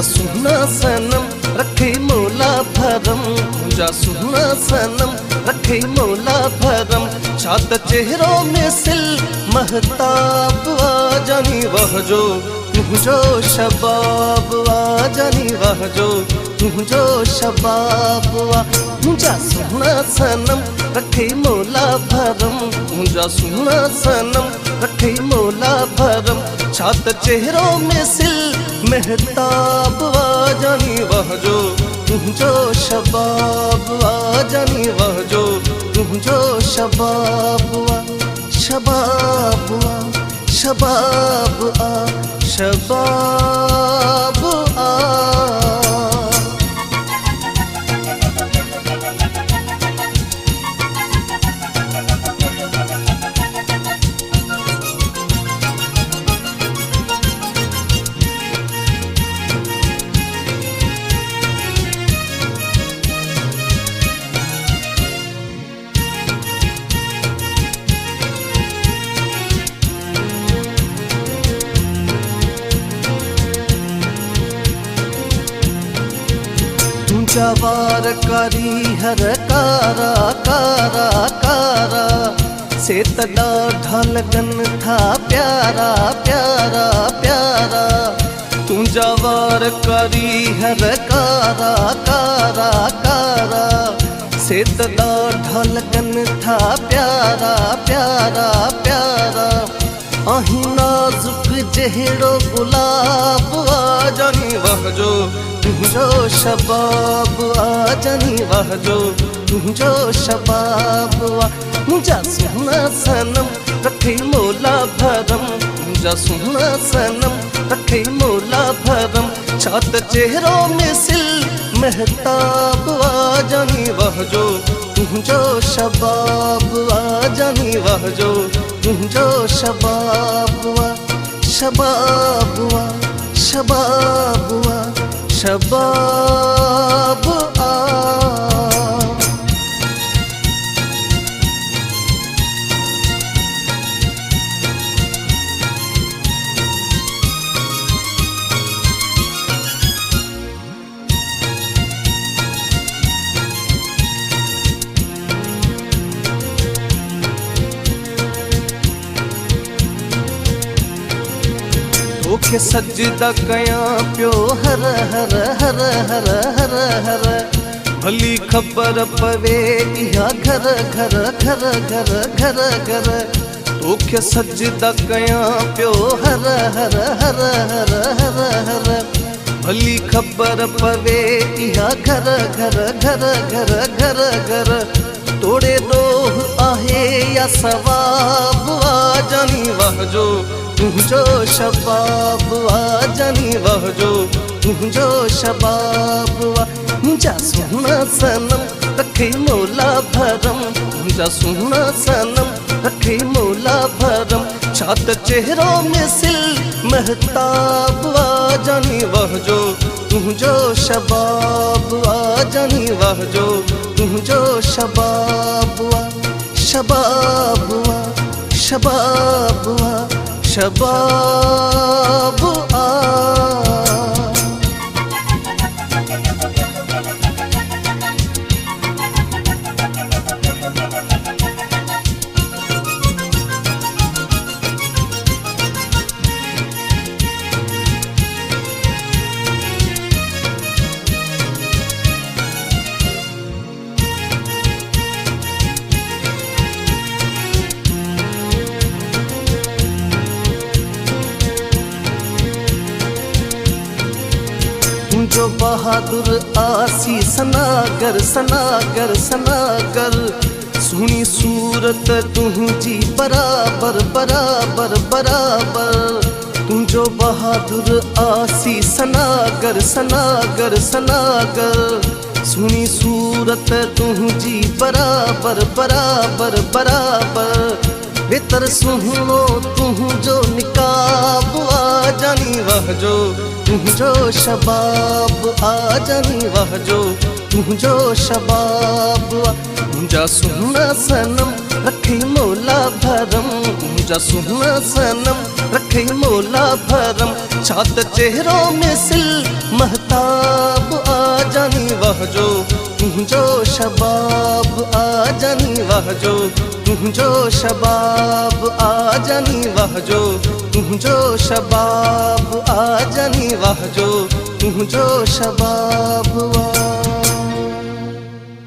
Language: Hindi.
मुझा सुना सनम रखे मौला भरम, मुझा सुना सनम रखे मौला भरम। छात चेहरों में सिल महताब आ जानी वह जो तुझो शबाब आ जानी वह जो तुझो शबाब आ। मुझा सुना सनम रखे मौला भरम, मुझा सुना सनम रखे मौला भरम। छात चेहरों में सिल महताब आ जानी वह जो तुझो शबाब आ जानी वह जो तुझो शबाब आ। शबाब आ शबाब आ शबाब आ। जवार करी हर कारा कारा कारा से तड़ा ढलगन था प्यारा प्यारा प्यारा। तू जवार करी हर कारा कारा कारा से तड़ा ढलगन था प्यारा प्यारा प्यारा। अही नाजुक जहड़ो गुलाब आ जानी वह जो तुझो शबाब आ जानी वह जो तुझो शबाब आ। मुझा सुना सनम रखे मौला भरम, मुझा सुना सनम रखे मौला भरम। छात चेहरों में सिल महताब आ जानी वह जो तुझो शबाब आ जानी वह जो तुझो शबाब आ। शबाब आ शबाब आ शबाब आ। तोखे सजदा कया पियो हर हर हर हर हर हर। भली खबर पवे इहा घर घर घर घर घर घर। तोखे सजदा कया पियो हर हर हर हर हर हर। भली खबर पवे इहा घर घर घर घर घर घर। तोड़े रोह आहे या सवाब आ जानी वह जो तुझो शबाब आ जानी वह जो तुझो शबाब आ। मुझा सुना सनम रखे मौला भरम, मुझा सुना सनम रखे मौला भरम। छात चेहरों में सिल महताब आ जानी वह जो तुझो शबाब आ जानी वह जो तुझो शबाब आ। शबाब आ शबाब आ शबाब आ। जो बहादुर आसी सनागर सनागर सनागर। सुनी सूरत तुझी बराबर बराबर बराबर। तू जो बहादुर आसी सनागर सनागर सनागर। सुनी सूरत तुझी बराबर बराबर बराबर। बेतर सुनो तुझो निकाब आ जानी वह जो तुझो शबाब आ जानी वह जो तुझो शबाब आ। मुझा सुना सनम रखे मौला भरम, मुझा सुना सनम रखे मौला भरम। छात चेहरों में सिल महताब आ जानी वह जो शबाब आ जानी वह जो शबाब आ जानी वह जो शबाब आ जानी वह जो शबाब आ